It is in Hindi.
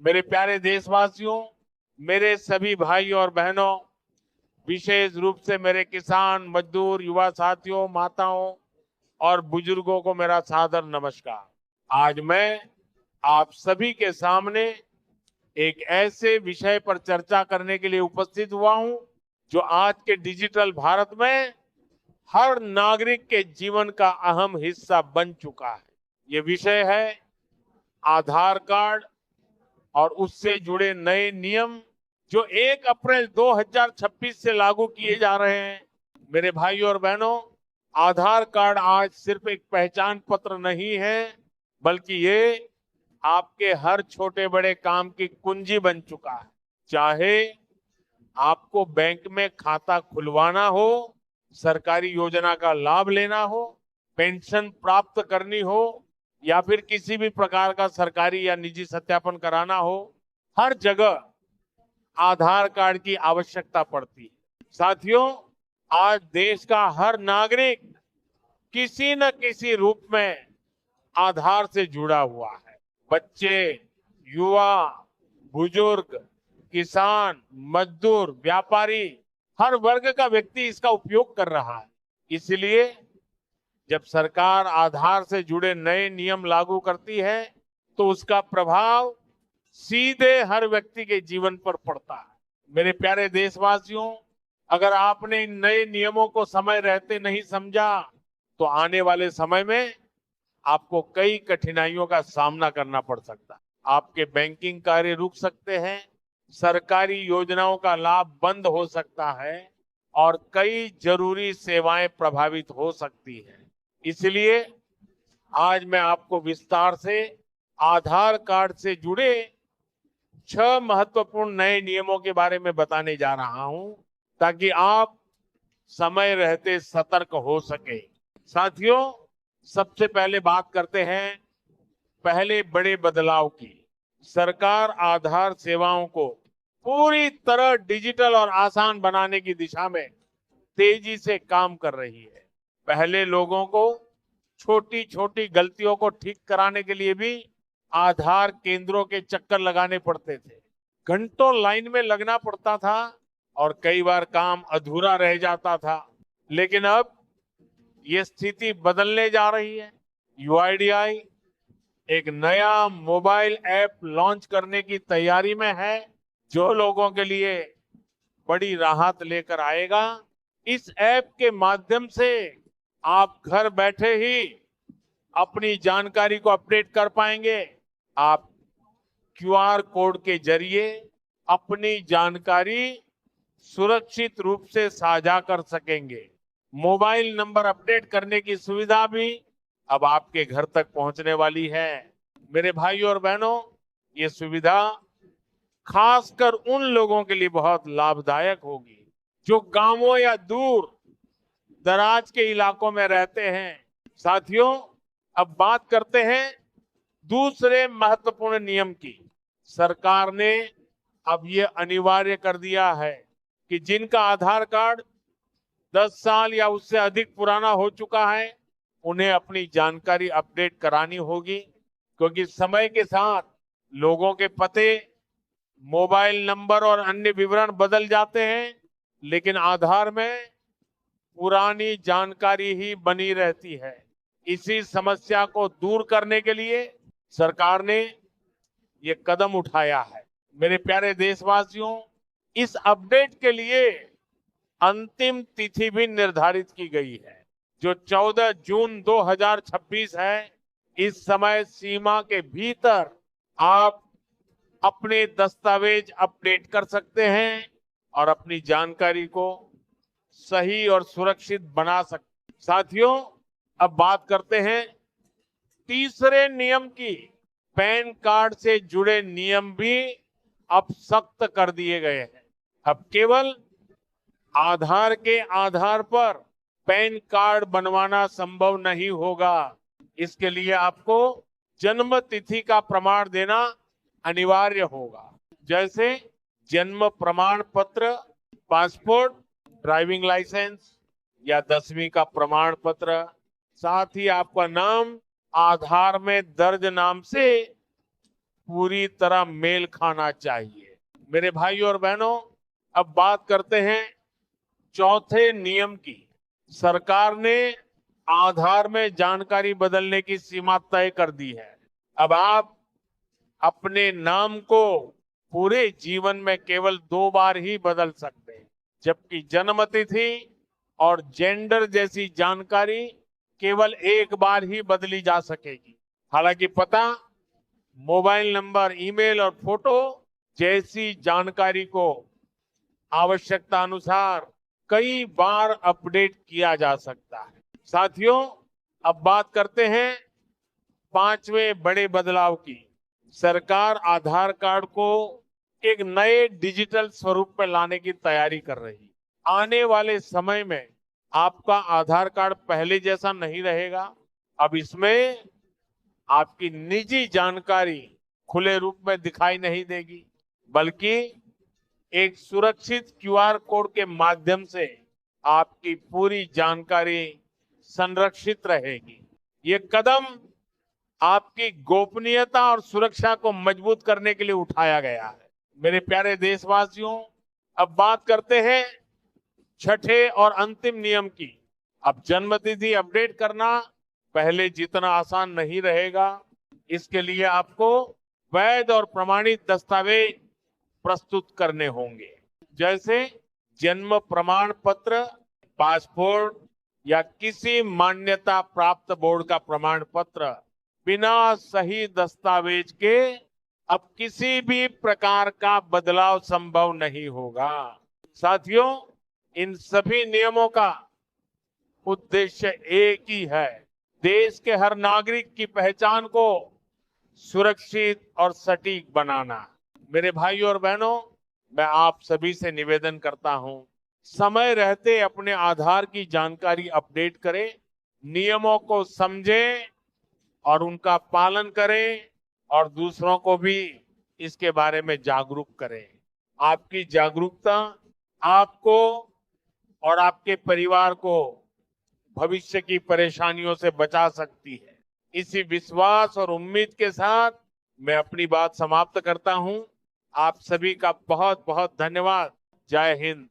मेरे प्यारे देशवासियों, मेरे सभी भाई और बहनों, विशेष रूप से मेरे किसान, मजदूर, युवा साथियों, माताओं और बुजुर्गों को मेरा सादर नमस्कार। आज मैं आप सभी के सामने एक ऐसे विषय पर चर्चा करने के लिए उपस्थित हुआ हूं, जो आज के डिजिटल भारत में हर नागरिक के जीवन का अहम हिस्सा बन चुका है। ये विषय है आधार कार्ड और उससे जुड़े नए नियम जो 1 अप्रैल 2026 से लागू किए जा रहे हैं। मेरे भाई और बहनों, आधार कार्ड आज सिर्फ एक पहचान पत्र नहीं है, बल्कि ये आपके हर छोटे बड़े काम की कुंजी बन चुका है। चाहे आपको बैंक में खाता खुलवाना हो, सरकारी योजना का लाभ लेना हो, पेंशन प्राप्त करनी हो या फिर किसी भी प्रकार का सरकारी या निजी सत्यापन कराना हो, हर जगह आधार कार्ड की आवश्यकता पड़ती है। साथियों, आज देश का हर नागरिक किसी न किसी रूप में आधार से जुड़ा हुआ है। बच्चे, युवा, बुजुर्ग, किसान, मजदूर, व्यापारी, हर वर्ग का व्यक्ति इसका उपयोग कर रहा है। इसलिए जब सरकार आधार से जुड़े नए नियम लागू करती है, तो उसका प्रभाव सीधे हर व्यक्ति के जीवन पर पड़ता है। मेरे प्यारे देशवासियों, अगर आपने इन नए नियमों को समय रहते नहीं समझा, तो आने वाले समय में आपको कई कठिनाइयों का सामना करना पड़ सकता है। आपके बैंकिंग कार्य रुक सकते हैं, सरकारी योजनाओं का लाभ बंद हो सकता है और कई जरूरी सेवाएं प्रभावित हो सकती हैं। इसलिए आज मैं आपको विस्तार से आधार कार्ड से जुड़े 6 महत्वपूर्ण नए नियमों के बारे में बताने जा रहा हूं, ताकि आप समय रहते सतर्क हो सके। साथियों, सबसे पहले बात करते हैं पहले बड़े बदलाव की। सरकार आधार सेवाओं को पूरी तरह डिजिटल और आसान बनाने की दिशा में तेजी से काम कर रही है। पहले लोगों को छोटी छोटी गलतियों को ठीक कराने के लिए भी आधार केंद्रों के चक्कर लगाने पड़ते थे, घंटों लाइन में लगना पड़ता था और कई बार काम अधूरा रह जाता था। लेकिन अब ये स्थिति बदलने जा रही है। यूआईडीआई एक नया मोबाइल ऐप लॉन्च करने की तैयारी में है, जो लोगों के लिए बड़ी राहत लेकर आएगा। इस ऐप के माध्यम से आप घर बैठे ही अपनी जानकारी को अपडेट कर पाएंगे। आप क्यूआर कोड के जरिए अपनी जानकारी सुरक्षित रूप से साझा कर सकेंगे। मोबाइल नंबर अपडेट करने की सुविधा भी अब आपके घर तक पहुंचने वाली है। मेरे भाई और बहनों, ये सुविधा खासकर उन लोगों के लिए बहुत लाभदायक होगी जो गांवों या दूर दराज के इलाकों में रहते हैं। साथियों, अब बात करते हैं दूसरे महत्वपूर्ण नियम की। सरकार ने अब ये अनिवार्य कर दिया है कि जिनका आधार कार्ड 10 साल या उससे अधिक पुराना हो चुका है, उन्हें अपनी जानकारी अपडेट करानी होगी, क्योंकि समय के साथ लोगों के पते, मोबाइल नंबर और अन्य विवरण बदल जाते हैं, लेकिन आधार में पुरानी जानकारी ही बनी रहती है। इसी समस्या को दूर करने के लिए सरकार ने ये कदम उठाया है। मेरे प्यारे देशवासियों, इस अपडेट के लिए अंतिम तिथि भी निर्धारित की गई है, जो 14 जून 2026 है। इस समय सीमा के भीतर आप अपने दस्तावेज अपडेट कर सकते हैं और अपनी जानकारी को सही और सुरक्षित बना सकते हैं। साथियों, अब बात करते हैं तीसरे नियम की। पैन कार्ड से जुड़े नियम भी अब सख्त कर दिए गए हैं। अब केवल आधार के आधार पर पैन कार्ड बनवाना संभव नहीं होगा। इसके लिए आपको जन्म तिथि का प्रमाण देना अनिवार्य होगा, जैसे जन्म प्रमाण पत्र, पासपोर्ट, ड्राइविंग लाइसेंस या 10वीं का प्रमाण पत्र। साथ ही आपका नाम आधार में दर्ज नाम से पूरी तरह मेल खाना चाहिए। मेरे भाई और बहनों, अब बात करते हैं चौथे नियम की। सरकार ने आधार में जानकारी बदलने की सीमा तय कर दी है। अब आप अपने नाम को पूरे जीवन में केवल 2 बार ही बदल सकते हैं, जबकि जन्म तिथि और जेंडर जैसी जानकारी केवल 1 बार ही बदली जा सकेगी। हालांकि पता, मोबाइल नंबर, ईमेल और फोटो जैसी जानकारी को आवश्यकता अनुसार कई बार अपडेट किया जा सकता है। साथियों, अब बात करते हैं 5वें बड़े बदलाव की। सरकार आधार कार्ड को एक नए डिजिटल स्वरूप में लाने की तैयारी कर रही है। आने वाले समय में आपका आधार कार्ड पहले जैसा नहीं रहेगा। अब इसमें आपकी निजी जानकारी खुले रूप में दिखाई नहीं देगी, बल्कि एक सुरक्षित क्यूआर कोड के माध्यम से आपकी पूरी जानकारी संरक्षित रहेगी। ये कदम आपकी गोपनीयता और सुरक्षा को मजबूत करने के लिए उठाया गया है। मेरे प्यारे देशवासियों, अब बात करते हैं छठे और अंतिम नियम की। अब जन्मतिथि अपडेट करना पहले जितना आसान नहीं रहेगा। इसके लिए आपको वैध और प्रमाणित दस्तावेज प्रस्तुत करने होंगे, जैसे जन्म प्रमाण पत्र, पासपोर्ट या किसी मान्यता प्राप्त बोर्ड का प्रमाण पत्र। बिना सही दस्तावेज के अब किसी भी प्रकार का बदलाव संभव नहीं होगा। साथियों, इन सभी नियमों का उद्देश्य एक ही है, देश के हर नागरिक की पहचान को सुरक्षित और सटीक बनाना। मेरे भाई और बहनों, मैं आप सभी से निवेदन करता हूं, समय रहते अपने आधार की जानकारी अपडेट करें, नियमों को समझें और उनका पालन करें और दूसरों को भी इसके बारे में जागरूक करें। आपकी जागरूकता आपको और आपके परिवार को भविष्य की परेशानियों से बचा सकती है। इसी विश्वास और उम्मीद के साथ मैं अपनी बात समाप्त करता हूं। आप सभी का बहुत बहुत धन्यवाद। जय हिंद।